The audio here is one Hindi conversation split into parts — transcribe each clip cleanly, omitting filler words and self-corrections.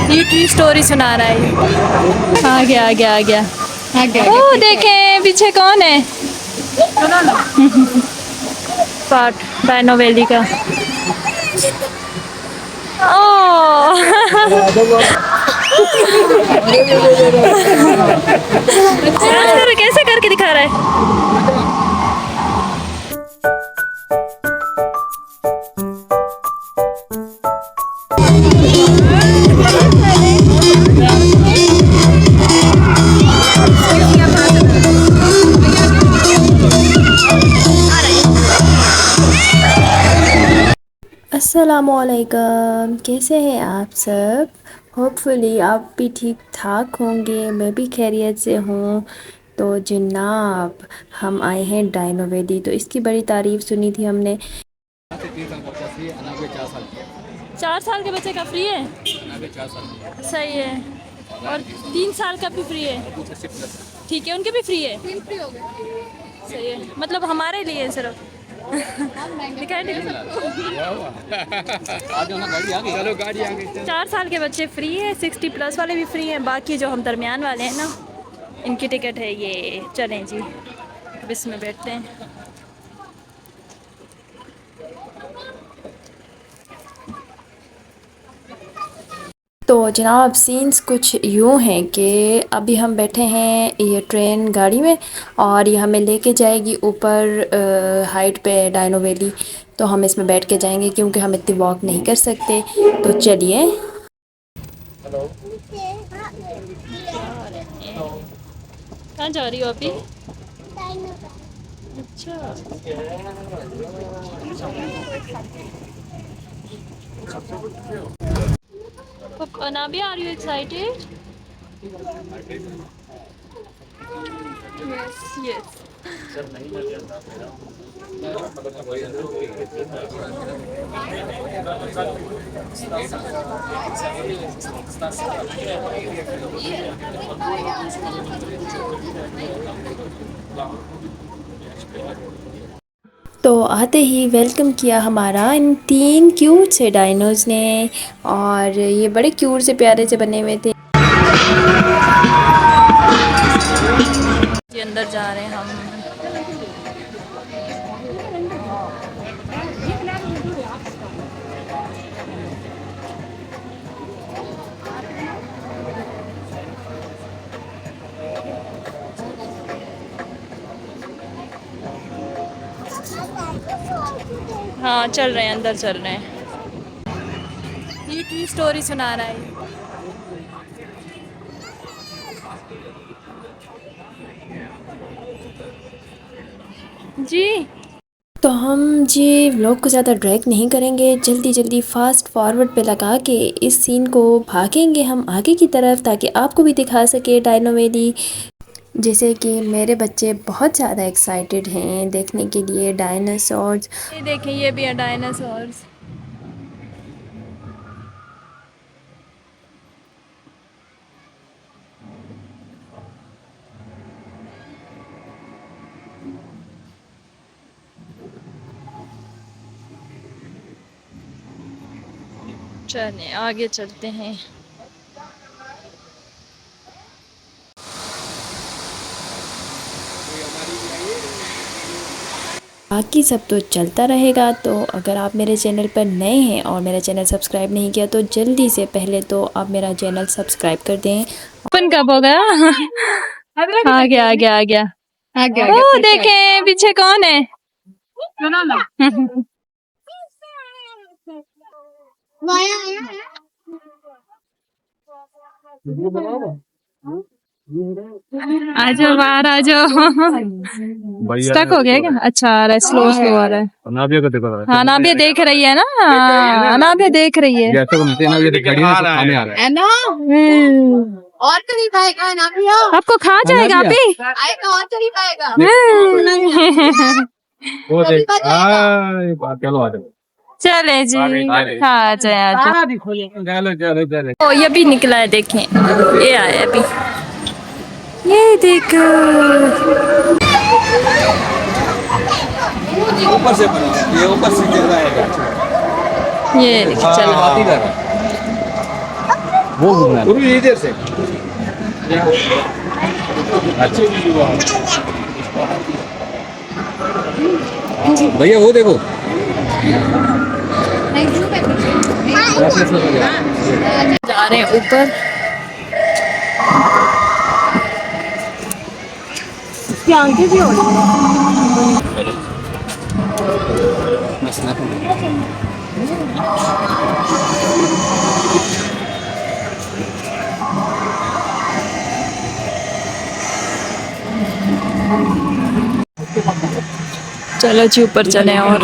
ये ट्री स्टोरी सुना रहा है। आ गया आ गया आ गया आ गया ओ देखें पीछे कौन है। पार्ट डायनो वैली का। ओ कैसे करके दिखा रहा है। अस्सलामुअलैकुम, कैसे हैं आप सब। होपफुली आप भी ठीक ठाक होंगे, मैं भी खैरियत से हूँ। तो जनाब हम आए हैं डायनो वैली, तो इसकी बड़ी तारीफ़ सुनी थी हमने। 4 साल के बच्चे का फ्री है। 4 साल सही है। और 3 साल का भी फ्री है। ठीक है, उनके भी फ्री है। सही है, मतलब हमारे लिए सिर्फ दिखाई नहीं। चलो गाड़ी आ गई। 4 साल के बच्चे फ्री है, 60+ वाले भी फ्री हैं। बाकी जो हम दरमियान वाले हैं ना, इनकी टिकट है ये। चलें जी, अब इसमें बैठते हैं। तो जनाब सीन्स कुछ यूँ हैं कि अभी हम बैठे हैं ये ट्रेन गाड़ी में, और ये हमें लेके जाएगी ऊपर हाइट पे डायनो वैली। तो हम इसमें बैठ के जाएंगे क्योंकि हम इतनी वॉक नहीं कर सकते। तो चलिए। कहाँ जा रही हो अभी। अच्छा, Nabi, are you excited? Yes, yes. तो आते ही वेलकम किया हमारा इन 3 क्यूट से डायनोज ने, और ये बड़े क्यूट से प्यारे से बने हुए थे। जी अंदर जा रहे हैं हम। हाँ चल रहे हैं, अंदर चल रहे हैं। ये ट्री स्टोरी सुना रहा है जी। तो हम जी व्लॉग को ज़्यादा ड्रैग नहीं करेंगे, जल्दी जल्दी फास्ट फॉरवर्ड पे लगा के इस सीन को भागेंगे हम आगे की तरफ, ताकि आपको भी दिखा सके डायनो वैली। जैसे कि मेरे बच्चे बहुत ज़्यादा एक्साइटेड हैं देखने के लिए डायनासोर्स। ये देखें, ये भी है डायनासोर्स। चलें आगे चलते हैं। बाकी सब तो चलता रहेगा। तो अगर आप मेरे चैनल पर नए हैं और मेरा चैनल सब्सक्राइब नहीं किया, तो जल्दी से पहले तो आप मेरा चैनल सब्सक्राइब कर दें। ओपन कब होगा। आ गया आ गया आ गया आ गया ओ देखें पीछे कौन है। आ जाओ बाहर आ जाओ। स्टक हो गया क्या। अच्छा आ रहा है, स्लो स्लो आ रहा है। नाबिया को देखो। हाँ नाबिया देख रही है ना, नाबिया देख रही है। जैसे घूमते नाबिया दिख रही है, खाने आ रहा है। है ना। और करीब आएगा ना भैया, आपको खा जाएगा अभी। आएगा और करीब आएगा। वो देख चलो आ जाओ। चले जी, आ जाए आ जाए। चलो चलो चलो। ओ ये भी निकला है, देखें ये आया अभी, ये देखो। ऊपर से ये ऊपर से गिर रहा है। ये चलो वो घूमना है। इधर से भैया वो देखो जा रहे हैं ऊपर। इसकी आंखें भी हो रही हैं। चलो जी ऊपर चले और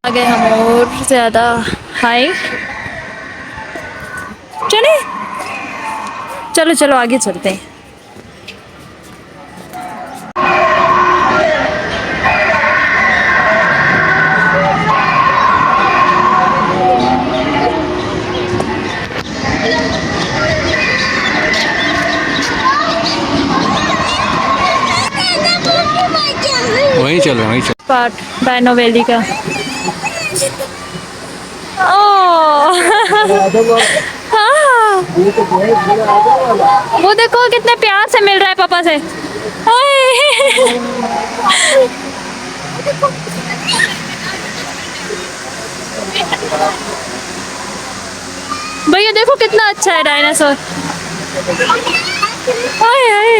आ गए हम और ज़्यादा हाई। चले चलो चलो आगे चलते हैं। वहीं चल रहे हैं, वहीं चल पार्ट डायनो वैली का। ओह हाँ, वो देखो कितने प्यार से मिल रहा है पापा से। ओए। भैया देखो कितना अच्छा है डायनासोर। ओए ओए।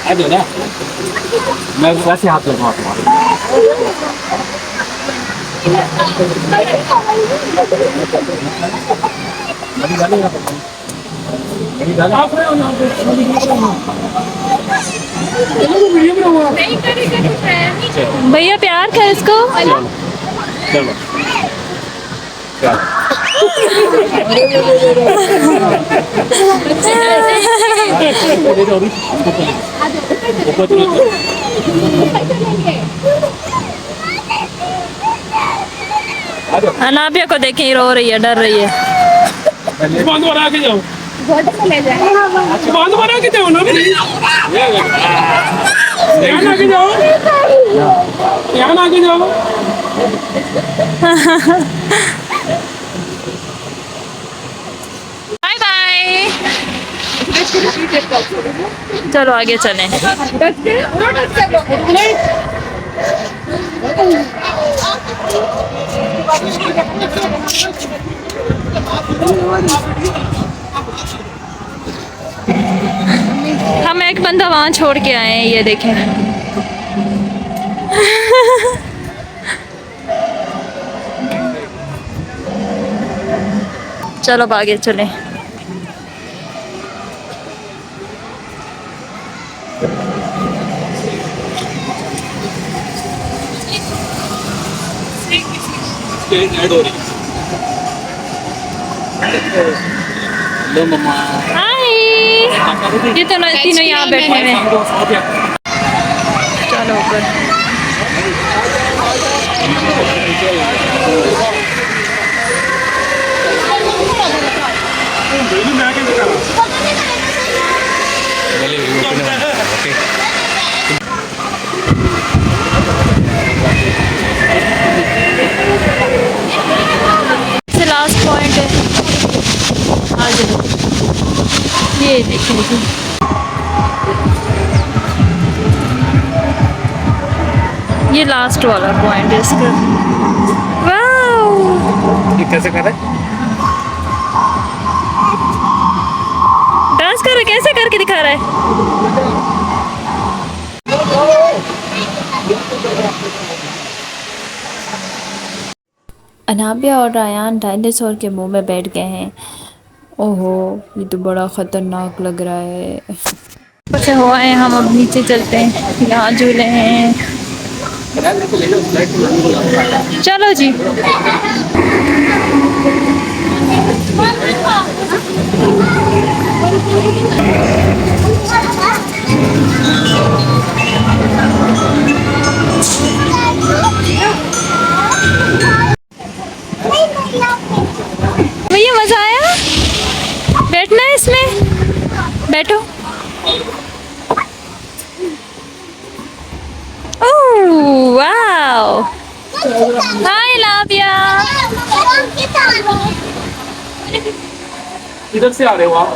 आ जाओ ना, मैं वैसे हाथ लगाऊंगा तुम्हारे। भैया प्यार कर इसको। चलो अनाबिया को देखें रो रही है, डर रही है। बांध बना के जाओ, बांध बना के जाओ ना, ध्यान आके जाओ, ध्यान आके जाओ। Bye bye. चलो आगे चलें। हम एक बंदा वहाँ छोड़ के आए हैं, ये देखें। चलो अब आगे चलें। लो मम्मा। हाय, ये तो तीनों यहाँ बैठे हुए हैं। चलो ऊपर। से लास्ट पॉइंट है। आ जाओ, ये देखें जी। ये लास्ट वाला पॉइंट है इसका। वाओ, ये कैसे कर रहे हैं? डांस कर रहा है, कैसे करके दिखा रहा है। अनाबिया और रायान डायनासोर के मुंह में बैठ गए हैं। ओहो, ये तो बड़ा ख़तरनाक लग रहा है। कुछ हुआ है, हम अब नीचे चलते हैं। यहाँ झूले हैं। चलो जी। बैठो। ओह वाओ, हाय लाविया। इधर से आ रहे हो आप?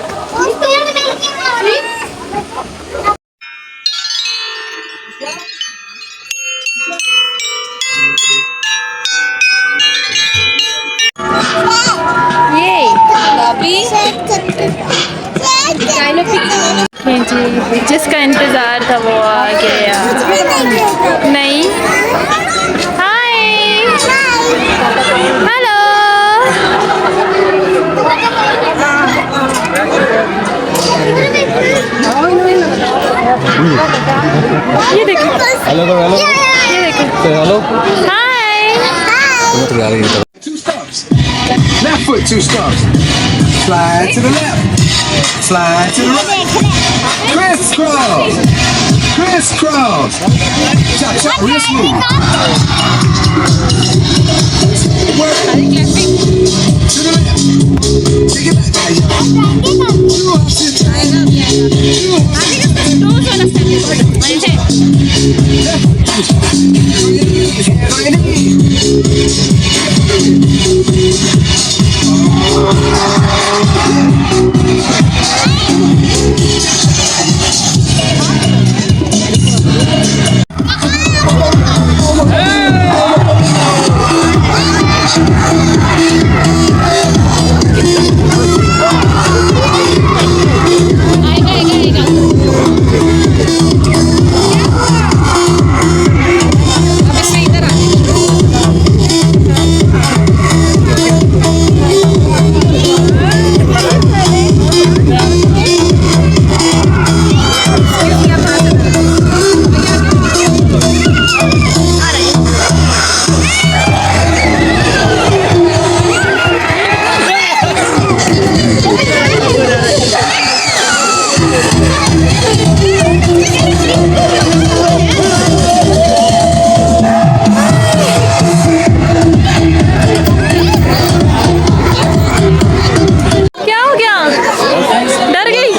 ये जी, जिसका इंतजार था वो आ गया। नहीं, हाय, हेलो। ये देखो, हेलो हेलो ये देखो, hello. Hi. Two stumps. Left foot, two stumps. Slide to the left. Slide to the right. Crisscross. Crisscross. Chop, chop, real smooth. Work. To the left. Take it back. Two hops in time. Two hops in time. Hands on your knees. क्या हो गया? डर गई?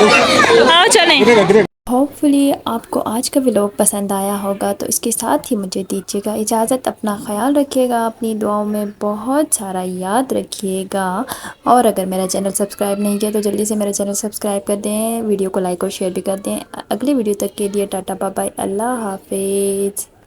आओ चलें। होपफुली आपको आज का व्लॉग पसंद आया होगा, तो इसके साथ ही मुझे दीजिएगा इजाज़त। अपना ख्याल रखिएगा, अपनी दुआओं में बहुत सारा याद रखिएगा। और अगर मेरा चैनल सब्सक्राइब नहीं किया तो जल्दी से मेरा चैनल सब्सक्राइब कर दें, वीडियो को लाइक और शेयर भी कर दें। अगले वीडियो तक के लिए टाटा बाय बाय, अल्लाह हाफिज़।